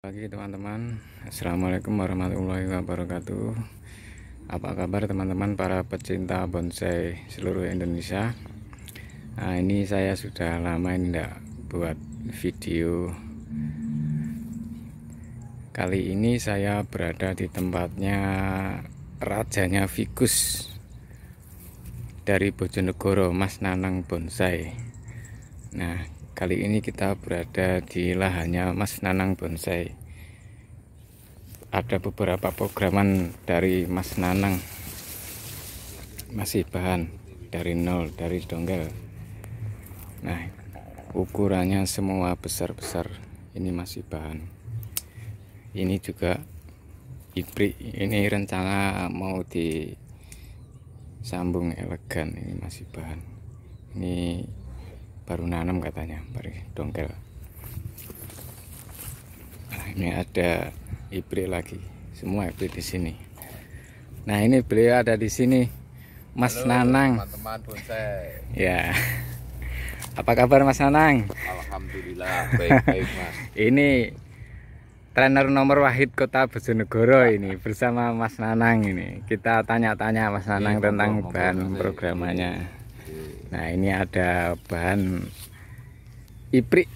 Pagi teman-teman, assalamualaikum warahmatullahi wabarakatuh. Apa kabar teman-teman para pecinta bonsai seluruh Indonesia? Nah, ini saya sudah lama ini tidak buat video. Kali ini saya berada di tempatnya rajanya Ficus dari Bojonegoro, Mas Nanang Bonsai. Nah, kali ini kita berada di lahannya Mas Nanang Bonsai. Ada beberapa programan dari Mas Nanang, masih bahan dari nol, dari donggel. Nah, ukurannya semua besar-besar. Ini masih bahan. Ini juga hibrid. Ini rencana mau disambung elegan. Ini masih bahan. Ini baru nanam katanya, baru dongkel. Nah, ini ada hibrid lagi, semua hibrid di sini. Nah, ini beliau ada di sini, Mas Nanang. Teman-teman bonsai. Ya, apa kabar Mas Nanang? Alhamdulillah baik-baik Mas. Ini trainer nomor wahid Kota Bojonegoro ini bersama Mas Nanang ini. Kita tanya-tanya Mas Nanang tentang bahan programannya. Nah, ini ada bahan hibrid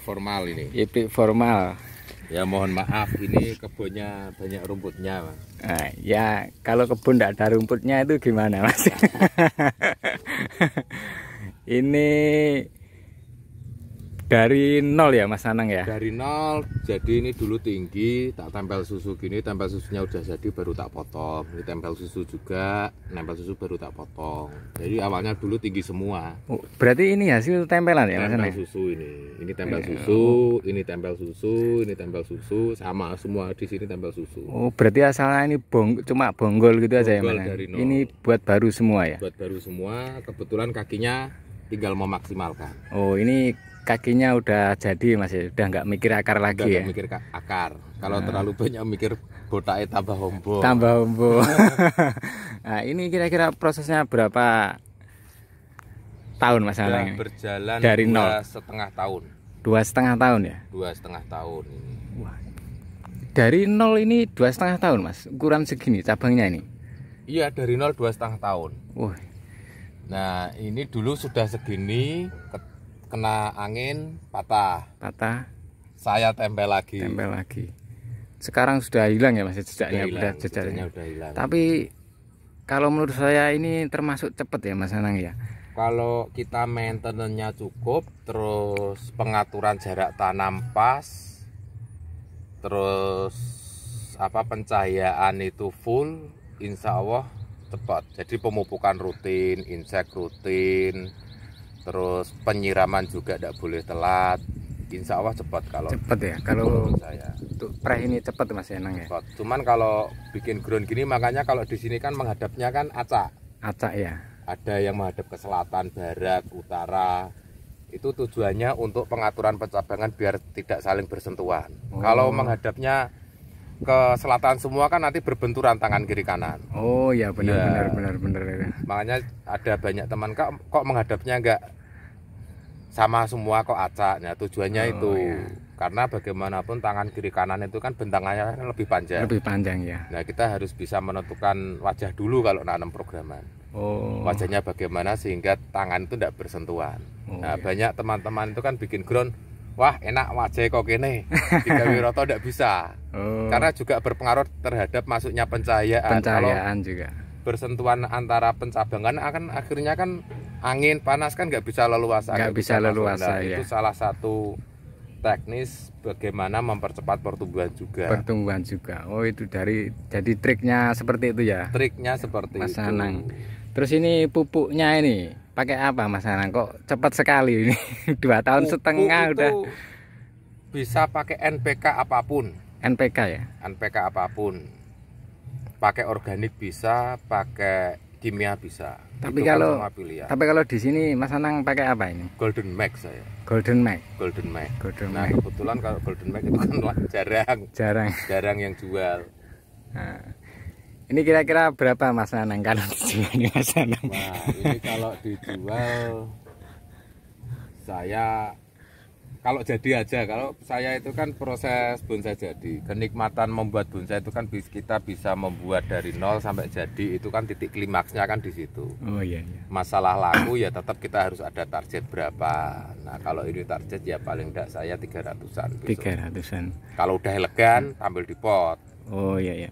Formal ini. hibrid formal. Ya mohon maaf ini kebunnya banyak rumputnya Mas. Nah, ya kalau kebun tidak ada rumputnya itu gimana Mas? Ini dari nol ya Mas Nanang ya? Dari nol, jadi ini dulu tinggi, tak tempel susu gini, tempel susunya udah jadi baru tak potong. Ini tempel susu juga, nempel susu baru tak potong. Jadi awalnya dulu tinggi semua. Oh, berarti ini hasil tempelan ya Mas Tempel Nanang? susu ini tempel susu, ini tempel susu, ini tempel susu, sama semua di sini tempel susu. Oh, berarti asalnya ini cuma bonggol gitu aja ya Mas Bonggol Nanang? dari nol. Ini buat baru semua ya? Buat baru semua, kebetulan kakinya tinggal memaksimalkan. Oh, ini kakinya udah jadi Mas ya? Udah nggak mikir akar lagi ya? Udah mikir akar. Kalau terlalu banyak mikir botaknya tambah hombo. Tambah hombo. Nah, ini kira-kira prosesnya berapa tahun Mas Sudah Nanang? berjalan Dari nol. 2,5 tahun. 2,5 tahun ya? 2,5 tahun ini. Wah. Dari nol ini 2,5 tahun Mas? Ukuran segini cabangnya ini? Iya, dari nol 2,5 tahun. Wah. Nah, ini dulu sudah segini, kena angin, patah. Patah, Saya tempel lagi. tempel lagi. Sekarang sudah hilang ya Mas jejaknya? Udah hilang, Jejaknya. udah hilang. Tapi kalau menurut saya ini termasuk cepet ya Mas Nanang ya? Kalau kita maintenance-nya cukup, terus pengaturan jarak tanam pas, terus pencahayaan itu full, insya Allah cepat. Jadi pemupukan rutin, insek rutin, terus penyiraman juga tidak boleh telat. Insya Allah cepat kalau Cepet ya? Kalau menurut saya. untuk pre ini cepet Mas Nanang ya? Cepat. Cuman kalau bikin ground gini, makanya kalau di sini kan menghadapnya kan acak. Acak ya? Ada yang menghadap ke selatan, barat, utara. Itu tujuannya untuk pengaturan pencabangan biar tidak saling bersentuhan. Kalau menghadapnya ke selatan semua kan nanti berbenturan tangan kiri kanan. Oh ya, benar Ya. benar. Makanya ada banyak teman kok menghadapnya enggak sama semua kok acak. Nah, tujuannya itu ya. karena bagaimanapun tangan kiri kanan itu kan bentangannya kan lebih panjang. Lebih panjang ya? Nah, kita harus bisa menentukan wajah dulu kalau nanam programan. Oh. Wajahnya bagaimana sehingga tangan itu tidak bersentuhan. Oh, Nah, iya. banyak teman-teman itu kan bikin ground, wah enak wajah kok gini, digawe roto tidak bisa. Oh. Karena juga berpengaruh terhadap masuknya pencahayaan. Pencahayaan juga. Bersentuhan antara pencabangan akan akhirnya kan angin panas kan nggak bisa leluasa. Nggak bisa masuk. leluasa, Nah, ya. Itu salah satu teknis bagaimana mempercepat pertumbuhan juga. Pertumbuhan juga. Oh, itu jadi triknya seperti itu ya? Triknya seperti Mas itu. Nanang. Terus ini pupuknya ini pakai apa Mas Nanang? Kok cepat sekali ini? 2,5 tahun Pupuk udah. itu bisa pakai NPK apapun. NPK ya? NPK apapun, pakai organik bisa, pakai kimia bisa. Tapi Itu kan kalau semua pilihan. tapi kalau di sini Mas Nanang pakai apa ini? Golden Max saya, Golden Mac. Golden Max. Golden Nah, Mac. kebetulan kalau Golden Max itu kan Jarang. jarang yang jual. Nah, ini kira-kira berapa Mas Nanang kalau dijual ini Mas Nanang? Nah, ini kalau dijual saya kalau jadi aja. Kalau saya itu kan proses bonsai jadi. Kenikmatan membuat bonsai itu kan kita bisa membuat dari nol sampai jadi, itu kan titik klimaksnya kan di situ. Oh iya, iya. Masalah laku ya tetap kita harus ada target berapa. Nah kalau ini target ya paling enggak saya 300-an. 300-an. Kalau udah elegan tampil di pot. Oh iya, iya.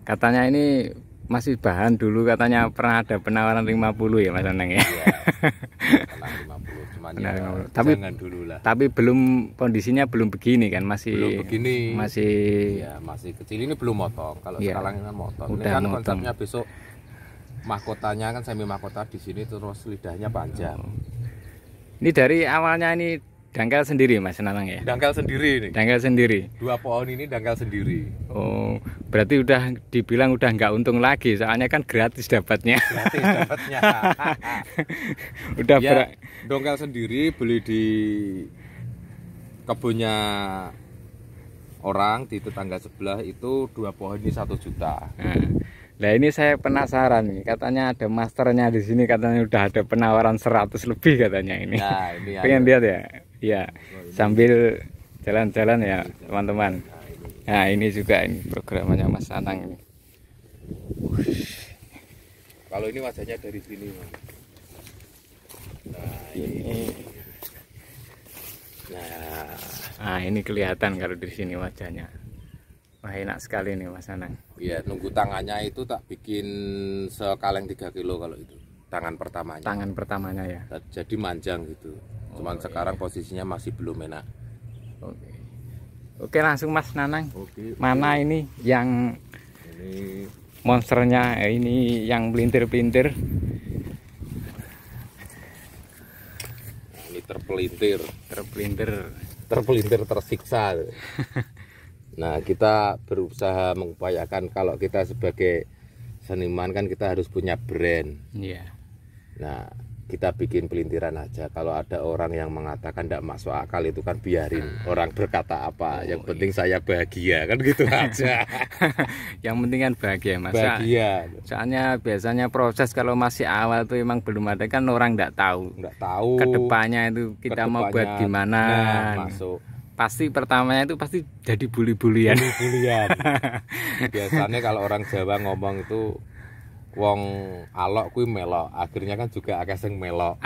Katanya ini masih bahan dulu, katanya pernah ada penawaran 50 ya Mas Anang ya. Iya, pernah 50, cuman ya, tapi jangan dulu lah. Tapi belum, kondisinya belum begini kan, masih Belum begini. Masih ya masih kecil, ini belum motong. Kalau iya, sekarang ini kan motong. Ini udah kan motong. konsepnya besok mahkotanya kan semi mahkota di sini, terus lidahnya panjang. Ini dari awalnya ini dangkal sendiri Mas Nanang ya? Dangkal sendiri nih. Dangkal sendiri. 2 pohon ini dangkal sendiri. Oh, berarti udah dibilang udah nggak untung lagi, soalnya kan gratis dapatnya. Gratis dapatnya. Udah ya, dongkal sendiri, beli di kebunnya orang di tetangga sebelah itu 2 pohon ini 1 juta. Nah ini saya penasaran nih, katanya ada masternya di sini, katanya udah ada penawaran 100 lebih katanya ini. Nah, ini pengen lihat ya? Iya, sambil jalan-jalan ya teman-teman. Nah ini juga ini programnya Mas Anang ini. Kalau ini wajahnya dari sini, Mas. Nah ini. Nah ini kelihatan kalau di sini wajahnya. Wah enak sekali nih Mas Anang. Iya, nunggu tangannya itu tak bikin sekaleng 3 kilo kalau itu. Tangan pertamanya. Tangan pertamanya ya. Jadi manjang gitu. Cuman sekarang posisinya masih belum enak. Oke. Oke langsung Mas Nanang. Oke. Mana ini yang ini monsternya, ini yang pelintir-pelintir. Nah, ini terpelintir. Terpelintir tersiksa. Nah, kita berusaha mengupayakan kalau kita sebagai seniman kan kita harus punya brand. Iya. Nah, kita bikin pelintiran aja. Kalau ada orang yang mengatakan tidak masuk akal itu kan biarin orang berkata apa. Yang penting saya bahagia kan gitu aja. Yang penting kan bahagia Mas. Bahagia. Soalnya biasanya proses kalau masih awal tuh emang belum ada kan orang nggak tahu. Nggak tahu. Kedepannya itu kita mau buat gimana. Nah, masuk. Pasti pertamanya itu pasti jadi bully-bulian. Biasanya kalau orang Jawa ngomong itu wong alok kuwi melok, akhirnya kan juga akeh sing melok.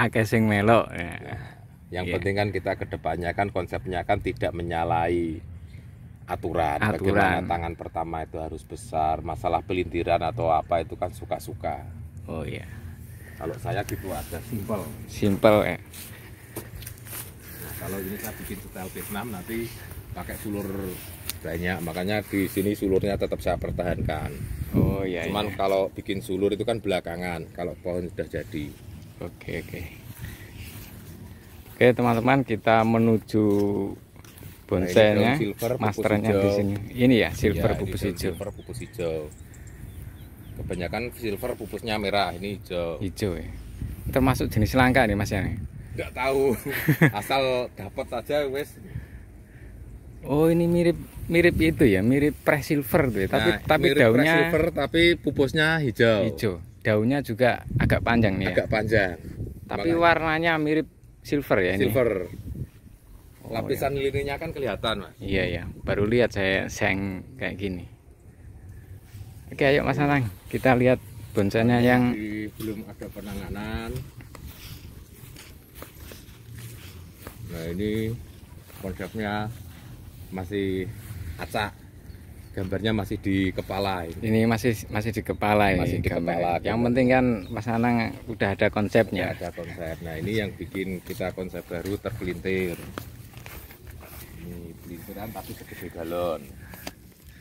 Ya. Yang penting kan kita kedepannya kan konsepnya kan tidak menyalahi aturan. Bagaimana tangan pertama itu harus besar, masalah pelintiran atau apa itu kan suka-suka. Oh iya. Kalau saya gitu aja, Simple ya. Nah, kalau ini saya bikin style Vietnam nanti pakai sulur banyak, makanya di sini sulurnya tetap saya pertahankan. Oh iya. Cuman kalau bikin sulur itu kan belakangan, kalau pohon sudah jadi. Oke. Oke teman-teman, kita menuju bonsainya, masternya di sini. Ini ya silver pupus hijau. Silver pupus hijau. Kebanyakan silver pupusnya merah, ini hijau. Hijau ya. Termasuk jenis langka nih Mas ya? Enggak tahu. Asal dapat saja wes. Oh ini mirip itu ya, mirip press silver tuh ya. Tapi mirip daunnya press silver tapi pupusnya hijau. Daunnya juga agak panjang nih. Agak panjang. Tapi warnanya mirip silver ya ini. Silver. Lapisan lininya kan kelihatan Mas. Iya ya, baru lihat saya yang kayak gini. Oke ayo Mas Anang, kita lihat bonsainya yang belum ada penanganan. Nah ini konsepnya masih acak, gambarnya masih di kepala ini masih di kepala ini. Masih di kepala. Yang penting kan Mas Anang udah ada konsepnya. Ada konsep. Nah ini yang bikin kita konsep baru terpelintir. Ini pelintiran tapi segede galon.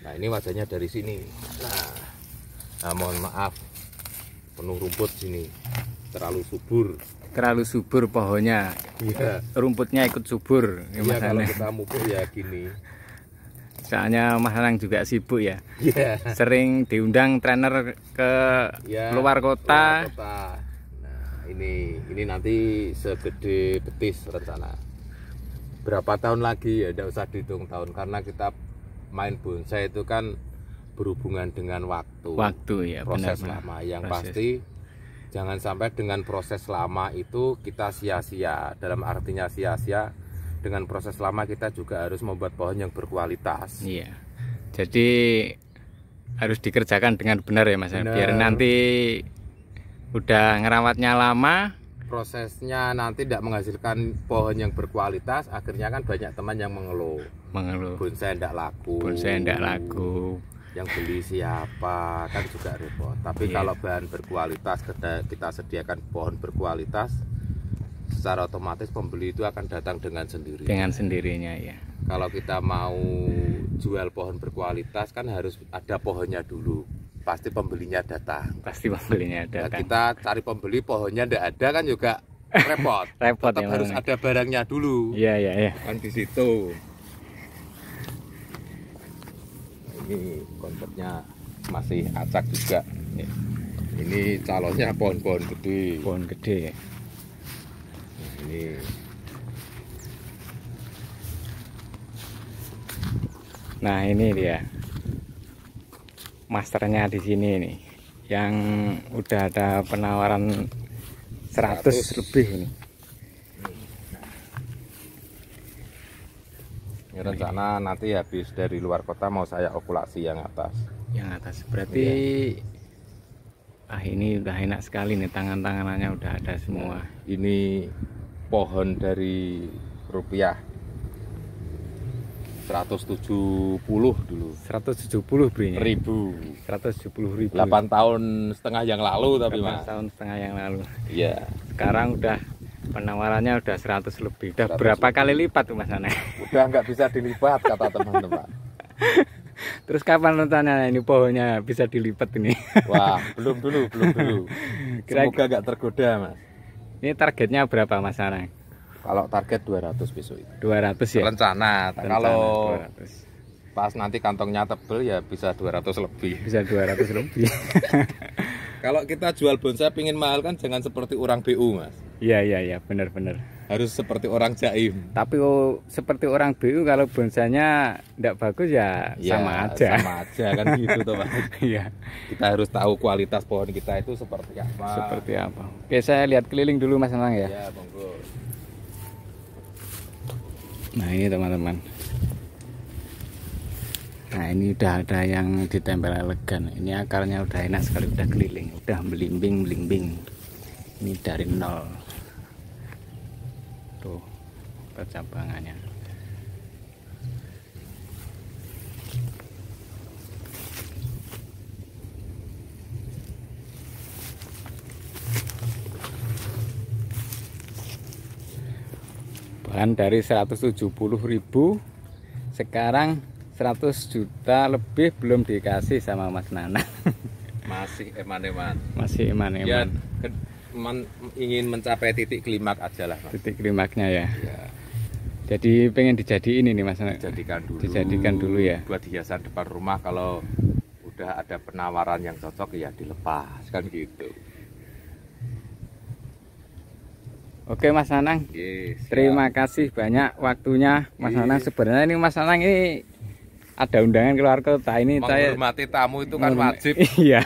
Nah ini wajahnya dari sini. Nah mohon maaf, penuh rumput sini, terlalu subur pohonnya. Iya. Rumputnya ikut subur ya, Iya, kalau kita mupuk ya gini. Soalnya Mas Anang juga sibuk ya. Iya. Sering diundang trainer ke luar kota. Nah ini nanti segede betis rencana. Berapa tahun lagi ya tidak usah dihitung tahun, karena kita main bonsai itu kan berhubungan dengan waktu ya, proses benar, lama yang pasti. Jangan sampai dengan proses lama itu kita sia-sia. Dalam artinya sia-sia dengan proses lama kita juga harus membuat pohon yang berkualitas. Iya. Jadi harus dikerjakan dengan benar ya Mas. Benar. Biar nanti udah ngerawatnya lama, prosesnya nanti tidak menghasilkan pohon yang berkualitas, akhirnya kan banyak teman yang mengeluh. Bonsai tidak laku. Bonsai tidak laku. Yang beli siapa, kan juga repot. Tapi kalau bahan berkualitas, kita sediakan pohon berkualitas, secara otomatis pembeli itu akan datang dengan sendirinya. Dengan sendirinya ya. Kalau kita mau jual pohon berkualitas kan harus ada pohonnya dulu. Pasti pembelinya datang. Pasti pembelinya datang. Nah, kita cari pembeli, pohonnya tidak ada kan juga repot. Repot. Tetap ya, harus ada barangnya dulu. Iya, iya, iya. Kan di situ. Ini konsepnya masih acak juga. Ini calonnya pohon-pohon gede. Pohon gede. Ini. Nah ini dia masternya di sini nih, yang udah ada penawaran 100 lebih ini. Ini rencana nanti habis dari luar kota mau saya okulasi yang atas. Yang atas berarti ini udah enak sekali nih, tangannya udah ada semua. Ini pohon dari rupiah 170 dulu. 170 belinya. 170.000. 8 tahun setengah yang lalu tapi Mas. 8 tahun setengah yang lalu. Iya. Sekarang udah penawarannya udah 100 lebih. Udah berapa kali lipat tuh Mas Ana? Udah nggak bisa dilipat kata teman-teman. Terus kapan rencananya ini pohonnya bisa dilipat ini? Wah, belum dulu. Semoga nggak tergoda Mas. Ini targetnya berapa Mas Ana? Kalau target 200 besok itu. 200 ya? Rencana. Kalau 200. Pas nanti kantongnya tebel ya bisa 200 lebih. Bisa 200 lebih. Kalau kita jual bonsai pingin mahal kan jangan seperti orang BU Mas. Iya, benar. Harus seperti orang jaim. Tapi seperti orang BU kalau bonsainya tidak bagus ya sama aja. Sama aja kan gitu toh Mas. Iya. Kita harus tahu kualitas pohon kita itu seperti apa. Seperti apa. Oke, saya lihat keliling dulu Mas Anang ya. Ya, monggo. Nah ini teman-teman. Nah ini udah ada yang ditempel elegan. Ini akarnya udah enak sekali, udah keliling, udah belimbing. Ini dari nol. Tuh percabangannya. Bahkan dari 170.000 sekarang 100 juta lebih belum dikasih sama Mas Nanang. Masih eman-eman. Masih eman-eman. Ya, ingin mencapai titik klimak aja lah Mas. Titik klimaknya ya. Ya. Jadi pengen dijadiin ini Mas Nanang. Dijadikan dulu ya. Buat hiasan depan rumah, kalau udah ada penawaran yang cocok ya dilepas kan gitu. Oke Mas Nanang, terima kasih banyak waktunya Mas Nanang. Sebenarnya ini Mas Nanang ini ada undangan keluar kota ini. Menghormati tamu itu kan wajib. Iya.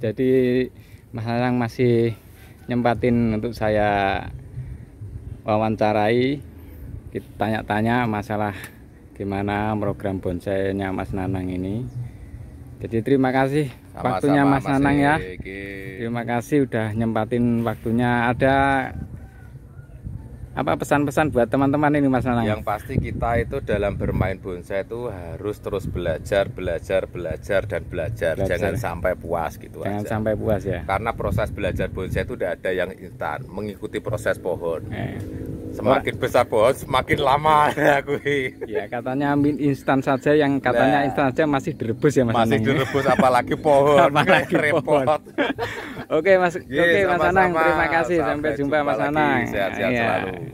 Jadi Mas Nanang masih nyempatin untuk saya wawancarai, kita tanya-tanya masalah gimana program bonsainya Mas Nanang ini. Jadi terima kasih waktunya Mas Nanang ya. Terima kasih udah nyempatin waktunya. Ada apa pesan-pesan buat teman-teman ini Mas Nanang? Yang pasti kita itu dalam bermain bonsai itu harus terus belajar. Jangan sampai puas gitu. Jangan sampai puas ya. Karena proses belajar bonsai itu tidak ada yang instan, mengikuti proses pohon. Semakin besar pohon semakin lama aku. Ya katanya instan saja, yang katanya instan saja masih direbus ya Mas Nanang. Masih direbus apalagi pohon. Apalagi repot. Oke Mas, Mas Nanang, terima kasih. Sampai jumpa Mas Nanang. Sehat-sehat selalu.